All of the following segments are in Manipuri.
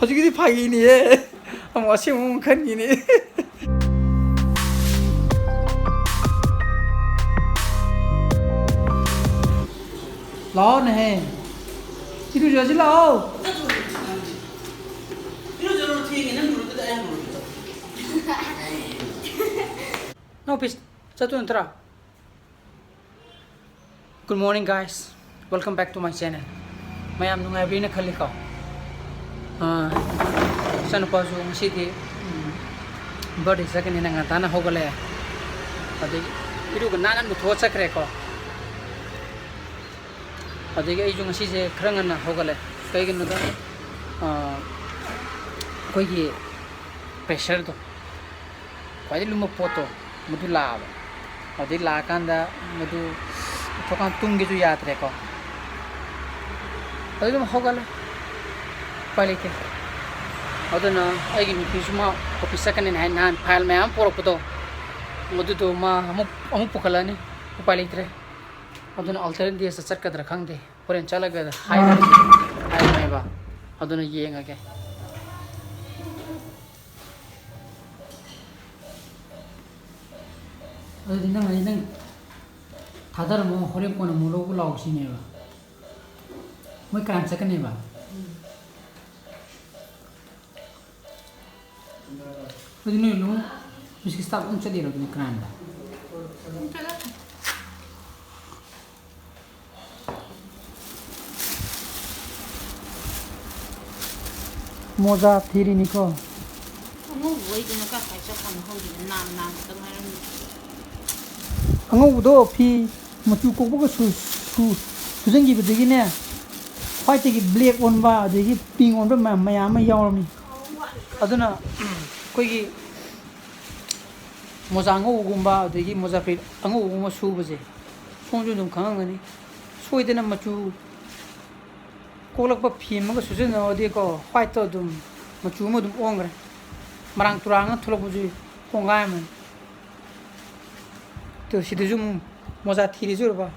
hojiki Faagi ni ye. Amo asi mo kan ni. Lao ne. Iru jo ji lao. Iru jo ro thi ni nang ru ta ai ru. No please. Satu entra. Good morning guys. Welcome back to my channel. Mayam nungai bina khali ko. Sana pasu ngsi di birthday second ni nang tana hogale. Adi iru ga nanan bu thocha kre ko. Adi ga iju ngsi je khrangan na hogale. Kai gin da koi gi pressure to. Kwai luma poto mudu la. Adi la kan da mudu thokan tung gi ju yat re ko. Adi luma hogale. Palike. Aduna aigi pisuma office second in hand file me am poro puto modu to ma amu pukala ni upalitre aduna alternate dia sachar kadra khangde poren chala ga hai mai ba aduna yenga ke adina mai nang thadar mo hore pon mo lo lau si ne ba moi kan second ne ba Ini lu, mesti start unca dia lagi kerana. Moza thiri ni ko. Angu buai tu nak kai cak kamu hau di nam tengah ni. Angu do pi matu ko ko su jeng gi begi ne. Phai ti gi black on ba de gi pink on ba mayam yaw ni. Aduna koigi mozango gumba degi mozafri ango gumba subaje sonju dum khangani soidena machu kolakpa phim ma sujena odi ko white to dum machu ma dum ongre marang turanga thulokbuji kongai man to sidujum moza thiri jurba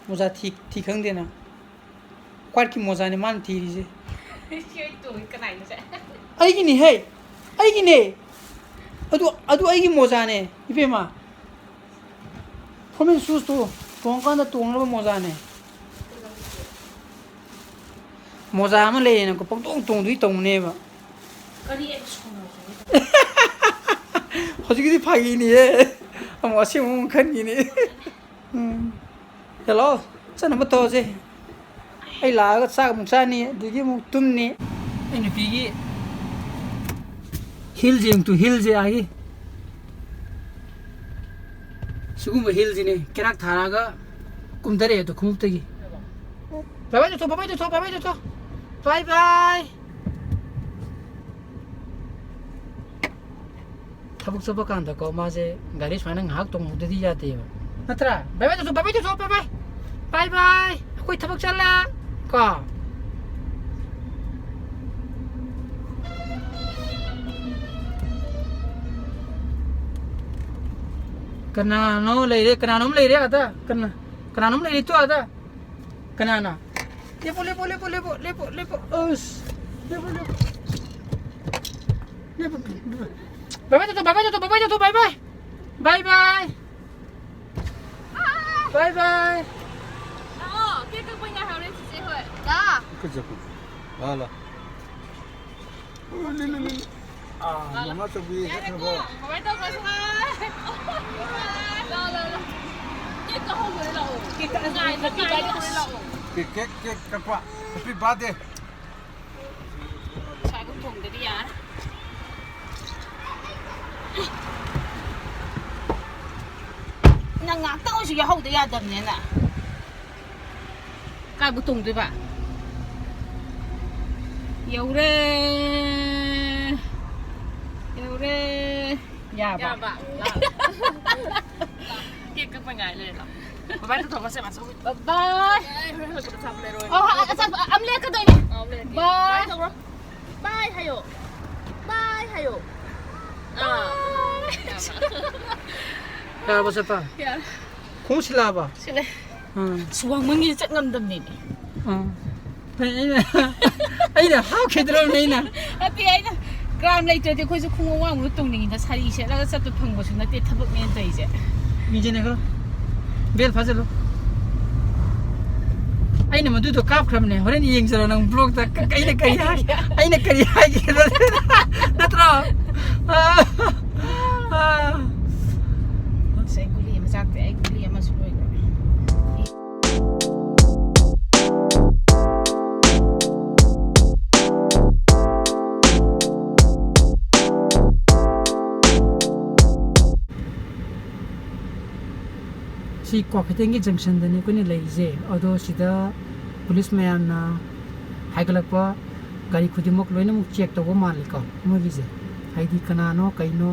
moza thi khangdena kwat ki moza ni man thiri je aigi ni hey aigi ne adu aigi moza ne ibema formen shoes to tongkanda tonglaba moza ne moza ma le ne ko pong tong dui tong ne ba Kali extra. hojiki Faagi ni ye amo asi mo kan ni hello sana ma to je ai la ga sa mu sa ni digi mu tum ni ai ni pigi hill jeng to hill je agi sugum hill je ne kerak thara ga kumdare to khumuk tagi bye bye to bye bye thabuk saba kan da ko ma je gari swana ngak tong muddi di jate ba natra bye bye to bye bye koi thabuk chala ka Kena no lady, kena nom lady ada, kena nom lady tu ada, kena na. Lepo, us, lepo. Bye bye. Oh, kita punya hari ni sih. Dah. Kerja pun. Alah. Mama tu beli kat mana? Kau tahu kau semua. Lah. Kita hau boleh lah. Kita ngai boleh lah. Kek apa? Tapi bade. Saya pun tong dari ya. Nang ngak tahu sih hau dari ada ni na. Kai butong tu ba? Yaure. Ya ba. Kita pengai le lah. Bye tu masih masuk. Bye. Oh, amle ka doy ni. Bye. Bye hayo. Ya ba pa? Ya. Kung sila ba? Sila. Suwang mangi cak ngam dam ni. ꯑꯩꯅ ꯍꯥꯎꯈꯤꯗ꯭ꯔꯕꯅꯤꯅ ꯅꯠꯇꯦ ꯑꯩꯅ ꯒ꯭ꯔꯥꯝ ꯂꯩꯇ꯭ꯔꯗꯤ ꯑꯩꯈꯣꯏꯁꯨ ꯈꯣꯡꯎꯞ ꯋꯥꯡꯕꯗꯣ ꯇꯣꯡꯅꯤꯡꯉꯤꯗ ꯁꯥꯔꯤ ꯁꯦꯠꯂꯒ ꯆꯠꯄ ꯐꯪꯕꯁꯨ ꯅꯠꯇꯦ ꯊꯕꯛꯅꯦꯅ ꯇꯧꯔꯤꯁꯦ ꯃꯤꯖꯦꯅꯦ ꯈꯔ ꯕꯦꯜ ꯐꯥꯖꯜꯂꯣ ꯑꯩꯅ ꯃꯗꯨꯗꯣ ꯀꯥꯞꯈ꯭ꯔꯕꯅꯦ ꯍꯣꯔꯦꯟ ꯌꯦꯡꯖꯔꯣ ꯅꯪ ꯕ꯭ꯂꯣꯛꯇ ꯑꯩꯅ ꯀꯔꯤ ꯍꯥꯏꯒꯦ ꯅꯠꯇ꯭ꯔꯣ ꯑꯩ ꯒꯨꯂꯤ ꯑꯃ ꯆꯥꯛꯇꯦ ꯑꯩ ꯒꯨꯂꯤ ꯑꯃꯁꯨ ꯂꯣꯏꯈ꯭ꯔꯦ ꯁꯤ ꯀ꯭ꯋꯥꯀꯩꯊꯦꯜꯒꯤ ꯖꯪꯁꯟꯗꯅꯤ ꯑꯩꯈꯣꯏꯅ ꯂꯩꯔꯤꯁꯦ ꯑꯗꯣ ꯁꯤꯗ ꯄꯨꯂꯤꯁ ꯃꯌꯥꯝꯅ ꯍꯥꯏꯒꯠꯂꯛꯄ ꯒꯥꯔꯤ ꯈꯨꯗꯤꯡꯃꯛ ꯂꯣꯏꯅꯃꯛ ꯆꯦꯛ ꯇꯧꯕ ꯃꯥꯜꯂꯤꯀꯣ ꯃꯣꯏꯒꯤꯁꯦ ꯍꯥꯏꯗꯤ ꯀꯅꯥꯅꯣ ꯀꯩꯅꯣ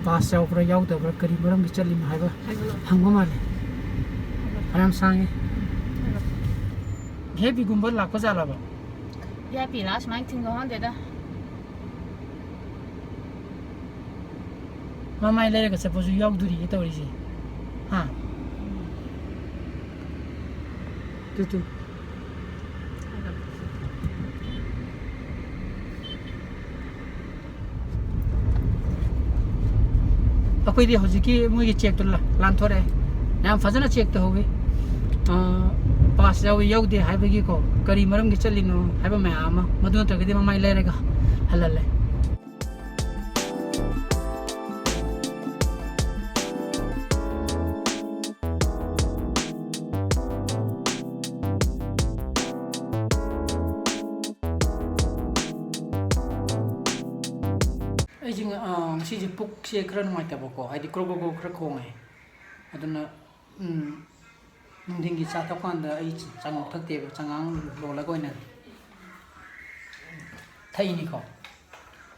ꯄꯥꯁ ꯌꯥꯎꯕ꯭ꯔꯥ ꯌꯥꯎꯗꯕ꯭ꯔꯥ ꯀꯔꯤ ꯃꯔꯝꯒꯤ ꯆꯠꯂꯤꯅꯣ ꯍꯥꯏꯕ ꯍꯪꯕ ꯃꯥꯜꯂꯦ ꯐꯅꯌꯥꯝ ꯁꯥꯡꯉꯦ ꯚꯦꯕꯤꯒꯨꯝꯕ ꯂꯥꯛꯄ ꯖꯥꯠꯂꯕ ꯌꯥꯄꯤꯔꯥ ꯁꯨꯃꯥꯏꯅ ꯊꯤꯡꯒꯍꯟꯗꯦꯗ ꯃꯃꯥꯏ ꯂꯩꯔꯒ ꯆꯠꯄꯁꯨ ꯌꯥꯎꯗꯣꯔꯤꯌꯦ ꯇꯧꯔꯤꯁꯦ ꯍꯥ ꯇꯨ ꯑꯩꯈꯣꯏꯗꯤ ꯍꯧꯖꯤꯛꯀꯤ ꯃꯣꯏꯒꯤ ꯆꯦꯛꯇꯣ ꯂꯥꯟꯊꯣꯔꯛꯑꯦ ꯌꯥꯝ ꯐꯖꯅ ꯆꯦꯛ ꯇꯧꯍꯧꯋꯤ ꯄꯥꯁ ꯌꯥꯎꯏ ꯌꯥꯎꯗꯦ ꯍꯥꯏꯕꯒꯤꯀꯣ ꯀꯔꯤ ꯃꯔꯝꯒꯤ ꯆꯠꯂꯤꯅꯣ ꯍꯥꯏꯕ ꯃꯌꯥꯝ ꯑꯃ ꯃꯗꯨ ꯅꯠꯇ꯭ꯔꯒꯗꯤ ꯃꯃꯥꯏ ꯂꯩꯔꯒ ꯍꯜꯍꯜꯂꯦ ꯑꯩꯁꯦ ꯉꯁꯤꯁꯦ ꯄꯨꯛꯁꯦ ꯈꯔ ꯅꯨꯡꯉꯥꯏꯇꯕꯀꯣ ꯍꯥꯏꯗꯤ ꯀ꯭ꯔꯣꯛ ꯀ꯭ꯔꯣꯛ ꯈꯔ ꯈꯣꯡꯉꯦ ꯑꯗꯨꯅ ꯅꯨꯡꯊꯤꯟꯒꯤ ꯆꯥ ꯊꯛꯄꯀꯥꯟꯗ ꯑꯩ ꯆꯉꯥꯡ ꯊꯛꯇꯦꯕ ꯆꯉꯥꯡ ꯂꯣꯜꯂꯒ ꯑꯣꯏꯅ ꯊꯛꯏꯅꯤꯀꯣ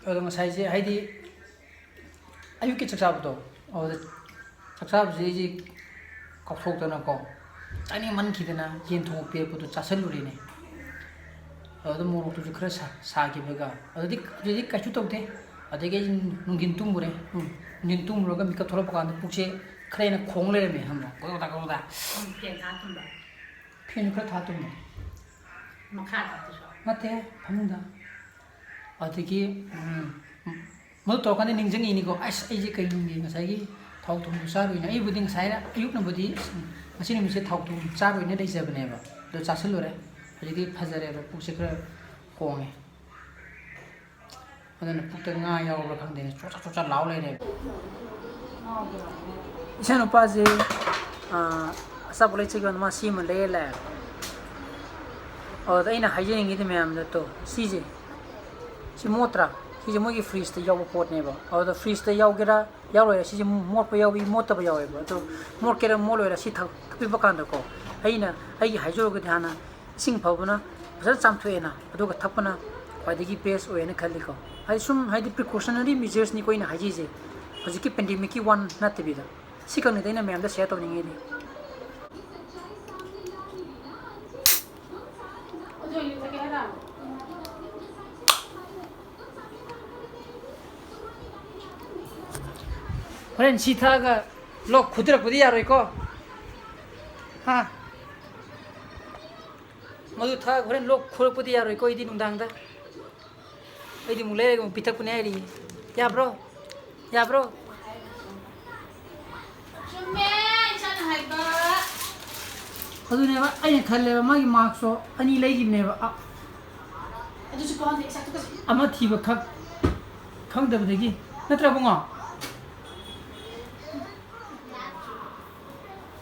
ꯑꯗꯣ ꯉꯁꯥꯏꯁꯦ ꯍꯥꯏꯗꯤ ꯑꯌꯨꯛꯀꯤ ꯆꯥꯛꯆꯥꯕꯗꯣ ꯑꯗꯨꯗ ꯆꯥꯛꯆꯥꯕꯁꯦ ꯑꯩꯁꯦ ꯀꯥꯎꯊꯣꯛꯇꯅꯀꯣ ꯆꯥꯅꯤꯡꯃꯟꯈꯤꯗꯅ ꯌꯦꯟ ꯊꯣꯡꯕ ꯄꯤꯔꯛꯄꯗꯣ ꯆꯥꯁꯤꯜꯂꯨꯔꯦꯅꯦ ꯑꯗꯨꯗ ꯃꯣꯔꯣꯛꯇꯨꯁꯨ ꯈꯔ ꯁꯥꯈꯤꯕꯒ ꯑꯗꯨꯗꯤ ꯀꯩꯁꯨ ꯇꯧꯗꯦ ꯑꯗꯒꯤ ꯑꯩ ꯅꯨꯡꯊꯤꯟ ꯇꯨꯝꯃꯨꯔꯦ ꯅꯨꯡꯊꯤꯟ ꯇꯨꯝꯃꯨꯔꯒ ꯃꯤꯀꯞ ꯊꯣꯛꯂꯛꯄ ꯀꯥꯟꯗ ꯄꯨꯛꯁꯦ ꯈꯔ ꯍꯦꯟꯅ ꯈꯣꯡ ꯂꯩꯔꯝꯃꯦ ꯈꯪꯕ꯭ꯔꯥ ꯒꯣꯗꯥ ꯒꯣꯗꯥ ꯐꯦꯟ ꯊꯥ ꯇꯨꯝꯕ ꯐꯦꯟꯁꯨ ꯈꯔ ꯊꯥ ꯇꯨꯝꯃꯦ ꯃꯈꯥꯗ ꯅꯠꯇꯦ ꯐꯃꯨꯡꯗ ꯑꯗꯒꯤ ꯃꯗꯨ ꯇꯧꯔꯀꯥꯟꯗ ꯅꯤꯡꯁꯤꯡꯉꯤꯅꯤꯀꯣ ꯑꯁ ꯑꯩꯁꯦ ꯀꯩꯅꯣꯒꯤ ꯉꯁꯥꯏꯒꯤ ꯊꯥꯎ ꯊꯨꯝꯗꯨ ꯆꯥꯔꯣꯏꯅ ꯑꯩꯕꯨꯗꯤ ꯉꯁꯥꯏꯅ ꯑꯌꯨꯛꯅꯕꯨꯗꯤ ꯉꯁꯤ ꯅꯨꯃꯤꯠꯁꯦ ꯊꯥꯎ ꯊꯨꯝ ꯆꯥꯔꯣꯏꯅ ꯂꯩꯖꯕꯅꯦꯕ ꯑꯗꯣ ꯆꯥꯁꯤꯜꯂꯨꯔꯦ ꯍꯧꯖꯤꯛꯇꯤ ꯐꯖꯔꯦꯕ ꯄꯨꯛꯁꯦ ꯈꯔ ꯍꯣꯡꯉꯦ ꯑꯗꯨꯅ ꯄꯨꯛꯇ ꯉꯥ ꯌꯥꯎꯕ꯭ꯔꯥ ꯈꯪꯗꯦꯅꯦ ꯆꯣꯆꯥ ꯂꯥꯎ ꯂꯩꯔꯦꯕ ꯏꯆꯥ ꯅꯨꯄꯥꯁꯦ ꯑꯆꯥꯄꯣꯠ ꯂꯩꯆꯒꯦ ꯃꯥ ꯁꯤꯃ ꯂꯩꯔ ꯂꯥꯛꯑꯦꯕ ꯑꯗꯨꯗ ꯑꯩꯅ ꯍꯥꯏꯖꯅꯤꯡꯉꯤꯗꯤ ꯃꯌꯥꯝꯗ ꯇꯣ ꯁꯤꯁꯦ ꯁꯤ ꯃꯣꯠꯇ꯭ꯔꯥ ꯁꯤꯁꯦ ꯃꯣꯏꯒꯤ ꯐ꯭ꯔꯤꯖꯇ ꯌꯥꯎꯕ ꯄꯣꯠꯅꯦꯕ ꯑꯗꯨꯗ ꯐ꯭ꯔꯤꯖꯇ ꯌꯥꯎꯒꯦꯔꯥ ꯌꯥꯎꯔꯣꯏꯔꯥ ꯁꯤꯁꯦ ꯃꯣꯠꯄ ꯌꯥꯎꯏ ꯃꯣꯠꯇꯕ ꯌꯥꯎꯋꯦꯕ ꯑꯗꯣ ꯃꯣꯠꯀꯦꯔꯥ ꯃꯣꯠꯂꯣꯏꯔꯥ ꯁꯤ ꯊꯛꯄꯤꯕ ꯀꯥꯟꯗꯀꯣ ꯑꯩꯒꯤ ꯍꯥꯏꯖꯔꯒꯗꯤ ꯍꯥꯟꯅ ꯏꯁꯤꯡ ꯐꯕꯅ ꯐꯖꯅ ꯆꯥꯝꯊꯣꯛꯑꯦꯅ ꯑꯗꯨꯒ ꯊꯛꯄꯅ ꯈ꯭ꯋꯥꯏꯗꯒꯤ ꯕꯦꯁ ꯑꯣꯏꯅ ꯈꯜꯂꯤꯀꯣ ꯍꯥꯏꯗꯤ ꯁꯨꯝ ꯍꯥꯏꯗꯤ ꯄ꯭ꯔꯤꯀꯣꯁꯅꯔꯤ ꯃꯦꯖꯔꯁꯅꯤꯀꯣ ꯑꯩꯅ ꯍꯥꯏꯖꯩꯁꯦ ꯍꯧꯖꯤꯛꯀꯤ ꯄꯦꯟꯗꯦꯃꯤꯛꯀꯤ ꯋꯥꯟ ꯅꯠꯇꯕꯤꯗ ꯁꯤ ꯈꯛꯅꯤꯗ ꯑꯩꯅ ꯃꯌꯥꯝꯗ ꯁꯤꯌꯔ ꯇꯧꯅꯤꯡꯉꯤꯗꯤ ꯍꯣꯔꯦꯟ ꯁꯤ ꯊꯛꯑꯒ ꯂꯣꯛ ꯈꯨꯗꯔꯛꯄꯗꯤ ꯌꯥꯔꯣꯏꯀꯣ ꯍꯥ ꯃꯗꯨ ꯊꯛꯑꯒ ꯍꯣꯔꯦꯟ ꯂꯣꯛ ꯈꯨꯔꯛꯄꯗꯤ ꯌꯥꯔꯣꯏꯀꯣ ꯑꯩꯗꯤ ꯅꯨꯡꯗꯥꯡꯗ ꯑꯩꯗꯤ ꯑꯃꯨꯛ ꯂꯩꯔꯒ ꯑꯃꯨꯛ ꯄꯤꯊꯛꯄꯅꯦ ꯍꯥꯏꯔꯤꯌꯦ ꯌꯥꯕ꯭ꯔꯣ ꯌꯥꯕ꯭ꯔꯣ ꯆꯨꯝꯃꯦ ꯏꯆꯥꯅ ꯍꯥꯏꯕ ꯑꯗꯨꯅꯦꯕ ꯑꯩꯅ ꯈꯜꯂꯦꯕ ꯃꯥꯒꯤ ꯃꯥꯔꯛꯁꯇꯣ 2 ꯂꯩꯈꯤꯕꯅꯦꯕ ꯑꯗꯨꯁꯨ ꯄꯥꯎꯗꯦ ꯏꯆꯥ ꯑꯃ ꯊꯤꯕ ꯈꯪꯗꯕꯗꯒꯤ ꯅꯠꯇ꯭ꯔ ꯕꯨꯡꯉꯣ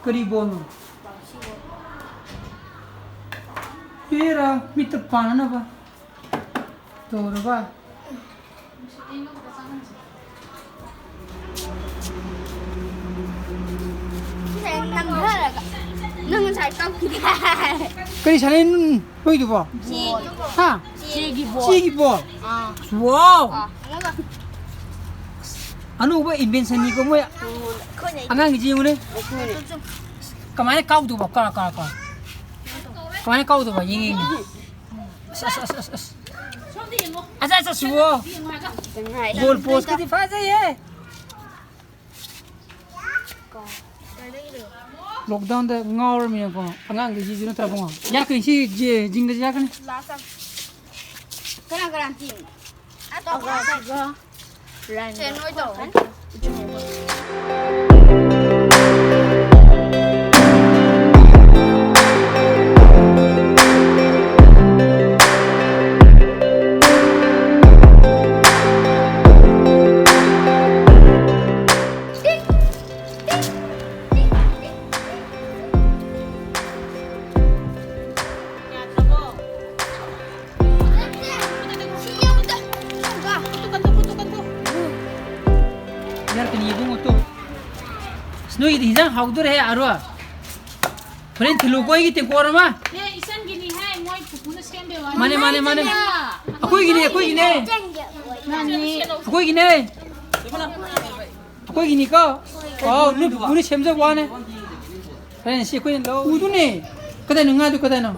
ꯀꯔꯤ ꯕꯣꯜꯅꯣ ꯍꯦꯔꯥ ꯃꯤꯠꯇ ꯄꯥꯅꯅꯕ ꯇꯧꯔꯕ 남자라가 너는 잘 깎이게 ꯀꯔꯤ ꯁꯥꯟꯅꯩ ꯅꯣꯏꯗꯨꯕꯣ ꯍꯥ ꯆꯦꯒꯤ ꯕꯣꯜ ꯋꯥꯎ ꯑꯅꯧꯕ ꯏꯟꯚꯦꯟꯁꯟꯅꯤꯀꯣ ꯃꯣꯏ ꯑꯉꯥꯡꯒꯤꯁꯤ ꯌꯦꯡꯉꯨꯅꯦ ꯀꯃꯥꯏꯅ ꯀꯥꯎꯗꯧꯕ 그만해 까우도 봐, 잉잉. 아자, 쉬워. 뭘 보스까지 파자, 얘. lockdown da ngawr mi ko angang gi ji no tra bonga ya kin si je jing da ya kan Lasa. Cái nào garanti? À, tao có. Trên nuôi tổ. Noi di jang hau dur he arwa friend thilu koi gi te korama 네 이산 기니 해 뭐이 부부는 스캔베 와 mane akoi gi ne akoi gi ne ko oh nu buni semja wane friend si koi lo udu ne kada nu ngadu kada no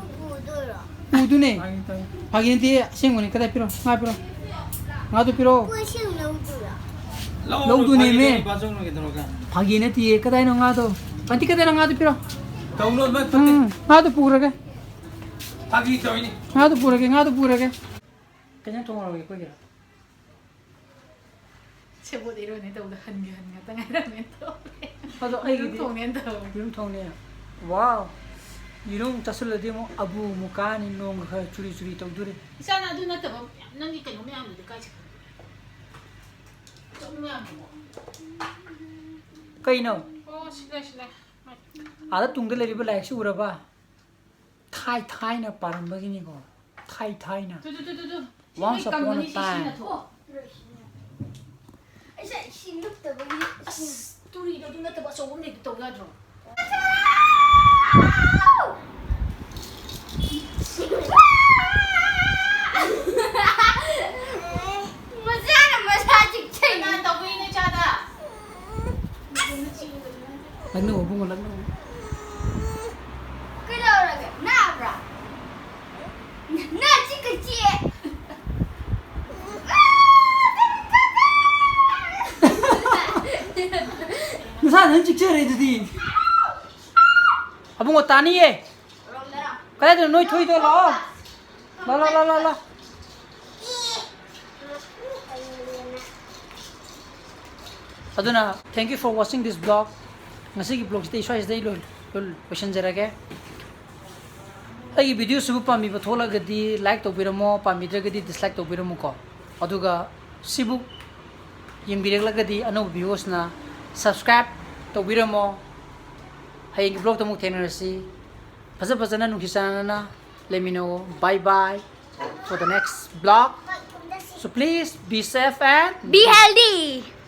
udu ne pagi ndi singoni kada piro nga piro ngadu piro lâu tu này mẹ pagi này thì cái đây nó ngã đâu bạn thích cái đây nó ngã đâu piro ngã đâu pura cái pagi to ini ngã đâu pura cái cái nhang thong rồi cái gì 제보 이러네 또 한개 땅이라면 또 맞아 ai cái 통낸 또 이름 thong này wow 이름 tasul dia mo abu muka ni nong curi tau duri 이산아 누나 또 nangi cái nhóm ăn được cái cây nào 실례 ada tungde lari ba like sura ba thai na param ba gini ko thai na 두두두두 once upon a time Ấy sẽ xin lúc tới với 둘이 이거 누나 또 소금 내기 또 가져 나 너무 이네 자다 lần nữa bung lần nữa Cái đâu là cái nào rồi? Nào chỉ cái chị. nó sao nó chích chơi rồi đi abung otani ye cái này nói thôi lo aduna thank you for watching this vlog ngasi gi vlog stay show stay lol question jara ke ai video subu pami ba thola gadi like to biramo pami dra gadi dislike to biramo ko aduga sibu yengbirek la gadi anu viewers na subscribe to biramo hai gi vlog to mu thenarasi phaja na nukhisana na let me know bye bye for the next vlog so please be safe and Be healthy.